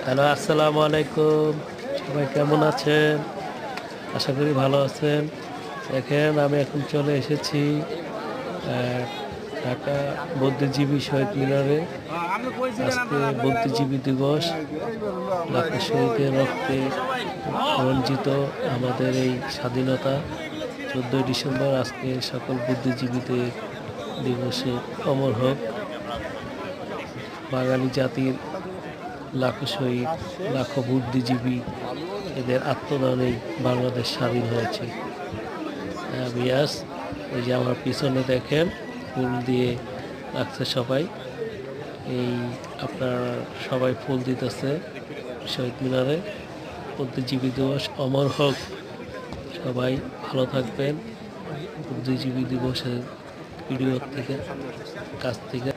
Hello, আসসালামু আলাইকুম। সবাই কেমন আছেন? আশা করি ভালো আছেন। দেখেন আমি এখন চলে এসেছি আ ঢাকা বুদ্ধিজীবী শহীদ মিনারে। আজকে বুদ্ধিজীবী দিবস। লাখো শহীদের রক্তে রঞ্জিত আমাদের এই স্বাধীনতা। ১৪ই ডিসেম্বর আজকে সকল বুদ্ধিজীবীদের দিবসে অমর হোক। বাঙালি জাতির লাখো শহীদ, লাখো বুদ্ধিজীবী, এদের আত্মদানেই বাংলাদেশ স্বাধীন হয়েছে। বিয়াস, এই যে আমার পিছনে দেখেন ফুল দিয়ে রাখছে সবাই। এই আপনার সবাই ফুল দিতেছে শহীদ মিনারে। বুদ্ধিজীবী দিবস অমর হোক। সবাই ভালো থাকবেন। বুদ্ধিজীবী দিবসের ভিডিও থেকে কাছ থেকে